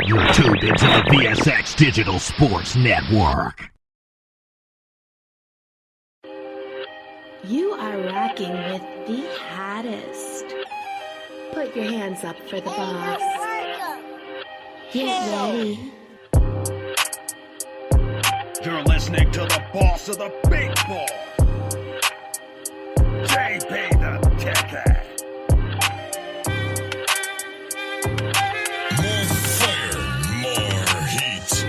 You're tuned into the VSX Digital Sports Network. You are rocking with the hottest. Put your hands up for the boss. Get ready. You're listening to the boss of the big ball, JB the Ticket. More fire, more heat.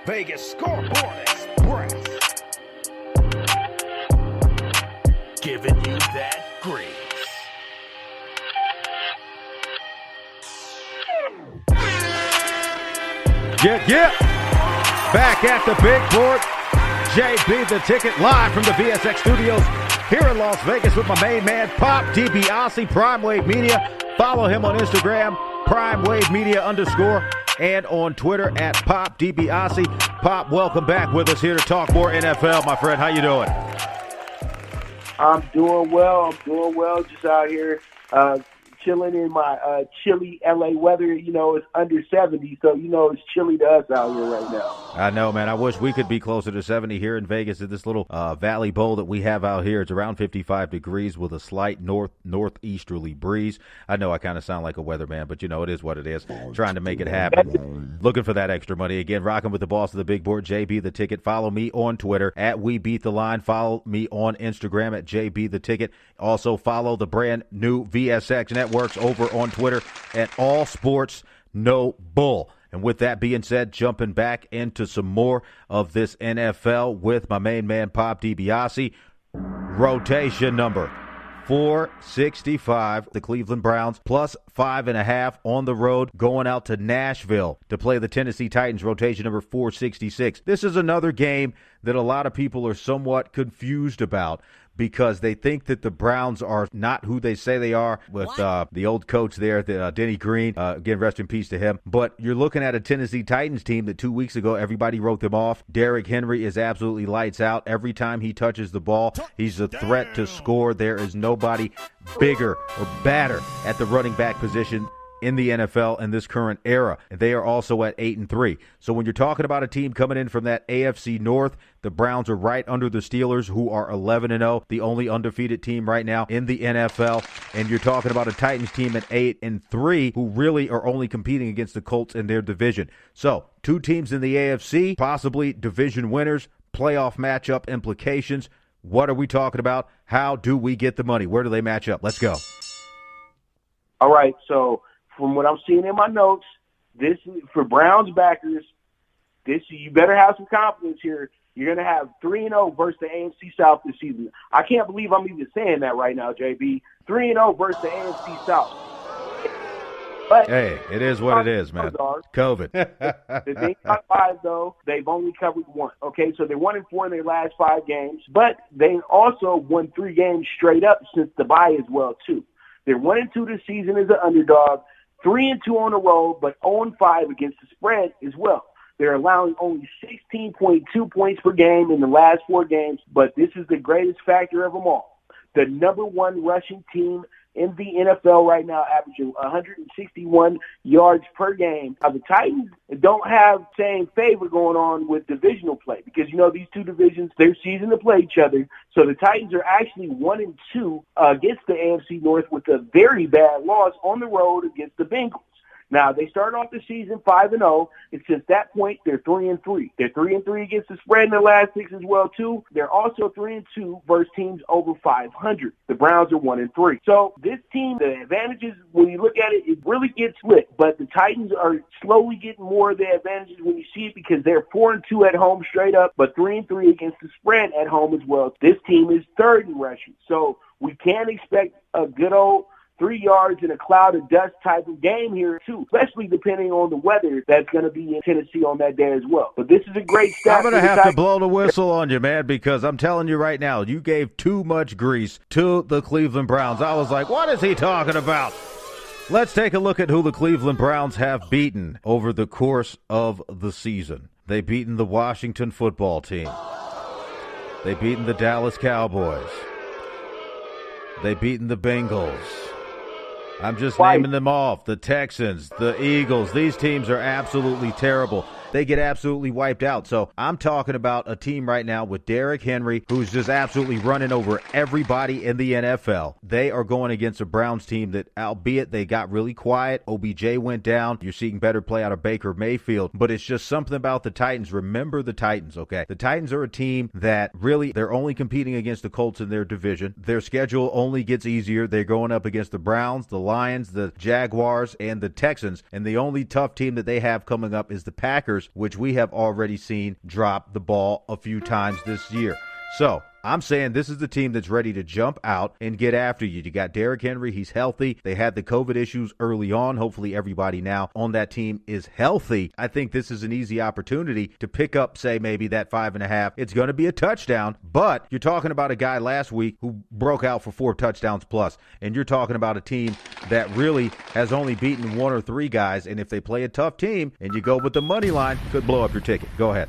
Vegas Scoreboard Express. Giving you that grease. Yeah. Back at the big board. JB the Ticket live from the VSX studios here in Las Vegas with my main man, Pop DiBiase, Primewave Media. Follow him on Instagram, Primewave Media _, and on Twitter at Pop DiBiase. Pop, welcome back with us here to talk more NFL, my friend. How you doing? I'm doing well. Just out here chilling in my chilly LA weather. You know, it's under 70, so you know it's chilly to us out here right now. I know, man. I wish we could be closer to 70 here in Vegas at this little valley bowl that we have out here. It's around 55 degrees with a slight northeasterly breeze. I know I kind of sound like a weatherman, but you know, it is what it is. Trying to make it happen. Looking for that extra money. Again, rocking with the boss of the big board, JB the Ticket. Follow me on Twitter at WeBeatTheLine. Follow me on Instagram at JB the Ticket. Also follow the brand new VSX Networks over on Twitter at All Sports No Bull. And with that being said, jumping back into some more of this NFL with my main man, Pop DiBiase. Rotation number 465, the Cleveland Browns, plus 5.5 on the road, going out to Nashville to play the Tennessee Titans, rotation number 466. This is another game that a lot of people are somewhat confused about because they think that the Browns are not who they say they are with the old coach there, Denny Green. Again, rest in peace to him. But you're looking at a Tennessee Titans team that 2 weeks ago, everybody wrote them off. Derrick Henry is absolutely lights out. Every time he touches the ball, he's a threat to score. There is nobody bigger or badder at the running back position in the NFL in this current era. And they are also at 8-3. So when you're talking about a team coming in from that AFC North, the Browns are right under the Steelers, who are 11-0, the only undefeated team right now in the NFL. And you're talking about a Titans team at 8-3, who really are only competing against the Colts in their division. So two teams in the AFC, possibly division winners, playoff matchup implications. What are we talking about? How do we get the money? Where do they match up? Let's go. All right, so from what I'm seeing in my notes, this for Browns backers, you better have some confidence here. You're going to have 3-0 versus the AFC South this season. I can't believe I'm even saying that right now, JB. 3-0 versus the AFC South. But hey, it is what it is, man. COVID. They got 5, though. They've only covered 1. Okay, so they're 1-4 in their last 5 games. But they also won 3 games straight up since the bye as well, too. They're 1-2 this season as an underdog. 3-2 on the road, but 0-5 against the spread as well. They're allowing only 16.2 points per game in the last 4 games, but this is the greatest factor of them all. The number 1 rushing team in the NFL right now, averaging 161 yards per game. Now, the Titans don't have the same favor going on with divisional play because, you know, these two divisions, they're season to play each other. So the Titans are actually 1-2 against the AFC North with a very bad loss on the road against the Bengals. Now, they started off the season 5-0, and since that point, they're 3-3. They're 3-3 against the spread in their last 6 as well, too. They're also 3-2 versus teams over 500. The Browns are 1-3. So this team, the advantages, when you look at it, it really gets lit. But the Titans are slowly getting more of the advantages when you see it because they're 4-2 at home straight up, but 3-3 against the spread at home as well. This team is third in rushing. So we can expect a good old 3 yards in a cloud of dust type of game here, too, especially depending on the weather that's going to be in Tennessee on that day as well. But this is a great start. I'm going to have to blow the whistle on you, man, because I'm telling you right now, you gave too much grease to the Cleveland Browns. I was like, what is he talking about? Let's take a look at who the Cleveland Browns have beaten over the course of the season. They've beaten the Washington football team. They've beaten the Dallas Cowboys. They've beaten the Bengals. I'm just Why? naming them off. The Texans, the Eagles, these teams are absolutely terrible. They get absolutely wiped out. So I'm talking about a team right now with Derrick Henry, who's just absolutely running over everybody in the NFL. They are going against a Browns team that, albeit they got really quiet, OBJ went down. You're seeing better play out of Baker Mayfield. But it's just something about the Titans. Remember the Titans, okay? The Titans are a team that really, they're only competing against the Colts in their division. Their schedule only gets easier. They're going up against the Browns, the Lions, the Jaguars, and the Texans. And the only tough team that they have coming up is the Packers, which we have already seen drop the ball a few times this year. So I'm saying this is the team that's ready to jump out and get after you. You got Derrick Henry. He's healthy. They had the COVID issues early on. Hopefully everybody now on that team is healthy. I think this is an easy opportunity to pick up, say, maybe that 5.5. It's going to be a touchdown, but you're talking about a guy last week who broke out for 4 touchdowns plus, and you're talking about a team that really has only beaten 1 or 3 guys, and if they play a tough team and you go with the money line, could blow up your ticket. Go ahead.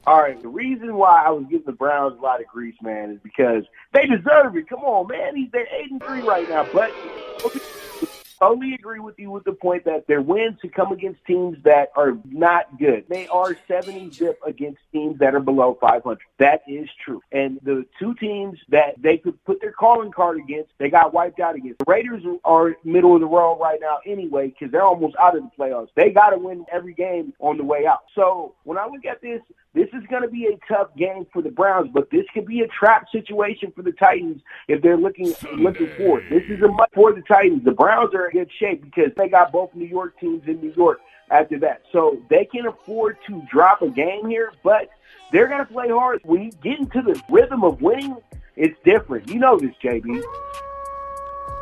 All right, the reason why I was giving the Browns a lot of grief, man, is because they deserve it. Come on, man. They're 8-3 right now. But I totally agree with you with the point that their wins to come against teams that are not good. They are 70-zip against teams that are below 500. That is true. And the 2 teams that they could put their calling card against, they got wiped out against. The Raiders are middle of the road right now anyway because they're almost out of the playoffs. They got to win every game on the way out. So when I look at this is going to be a tough game for the Browns, but this could be a trap situation for the Titans if they're looking forward. This is a month for the Titans. The Browns are in good shape because they got both New York teams in New York after that. So they can afford to drop a game here, but they're going to play hard. When you get into the rhythm of winning, it's different. You know this, JB.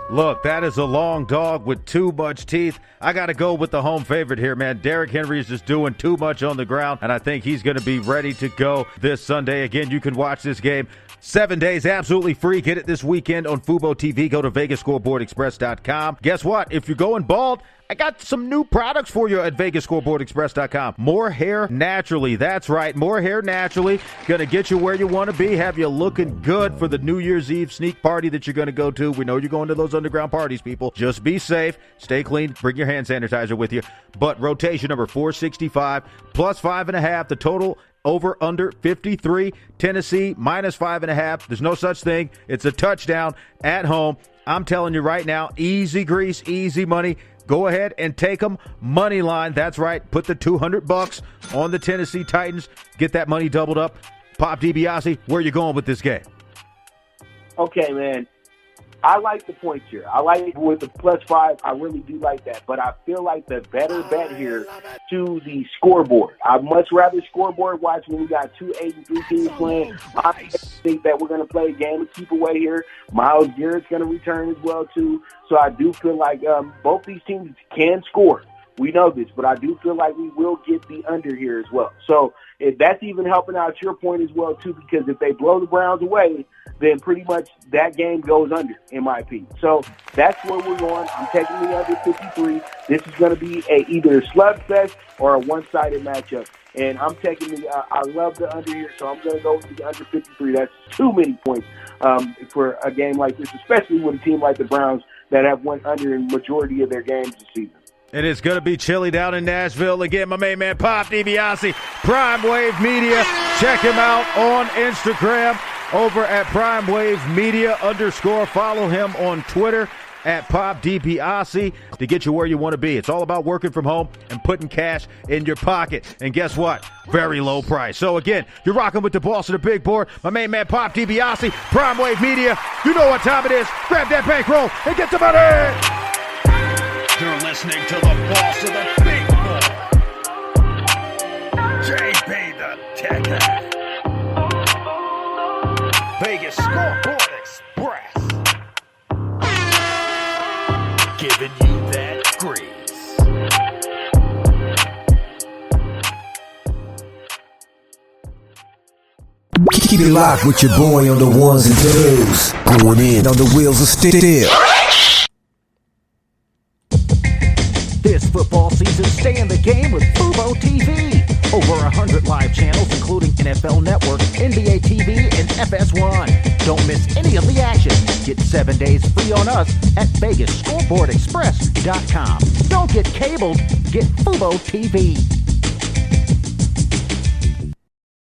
Look, that is a long dog with too much teeth. I got to go with the home favorite here, man. Derrick Henry is just doing too much on the ground, and I think he's going to be ready to go this Sunday. Again, you can watch this game 7 days absolutely free. Get it this weekend on FUBO TV. Go to VegasScoreboardExpress.com. Guess what? If you're going bald, I got some new products for you at VegasScoreboardExpress.com. More hair naturally. That's right. More hair naturally. Going to get you where you want to be. Have you looking good for the New Year's Eve sneak party that you're going to go to. We know you're going to those underground parties, people. Just be safe. Stay clean. Bring your hand sanitizer with you. But rotation number 465 plus 5.5. The total over under 53. Tennessee minus 5.5. There's no such thing. It's a touchdown at home. I'm telling you right now, easy grease, easy money. Go ahead and take them money line. That's right. Put the $200 on the Tennessee Titans. Get that money doubled up. Pop DiBiase, where are you going with this game? Okay, man. I like the points here. I like it with the +5. I really do like that. But I feel like the better bet here to the scoreboard. I'd much rather scoreboard watch when we got 2 8-3 teams playing. I think that we're going to play a game of keep away here. Myles Garrett's going to return as well, too. So I do feel like both these teams can score. We know this, but I do feel like we will get the under here as well. So if that's even helping out your point as well, too, because if they blow the Browns away, then pretty much that game goes under, in my opinion. So that's where we're going. I'm taking the under 53. This is going to be either a slugfest or a one-sided matchup. And I'm taking I love the under here, so I'm going to go with the under 53. That's too many points for a game like this, especially with a team like the Browns that have went under in majority of their games this season. And it's going to be chilly down in Nashville. Again, my main man, Pop DiBiase, Primewave Media. Check him out on Instagram over at Primewave Media _ Follow him on Twitter at Pop DiBiase to get you where you want to be. It's all about working from home and putting cash in your pocket. And guess what? Very low price. So again, you're rocking with the boss of the big board, my main man, Pop DiBiase, Primewave Media. You know what time it is. Grab that bankroll and get the money. You're listening to the boss of the big boy, JB the Tech Hat. Vegas Scoreboard Express, giving you that grease. Keep it locked with your boy on the ones and twos. Going in on the wheels of steel. This football season, stay in the game with FUBO TV. Over 100 live channels, including NFL Network, NBA TV, and FS1. Don't miss any of the action. Get 7 days free on us at VegasScoreboardExpress.com. Don't get cabled, get FUBO TV.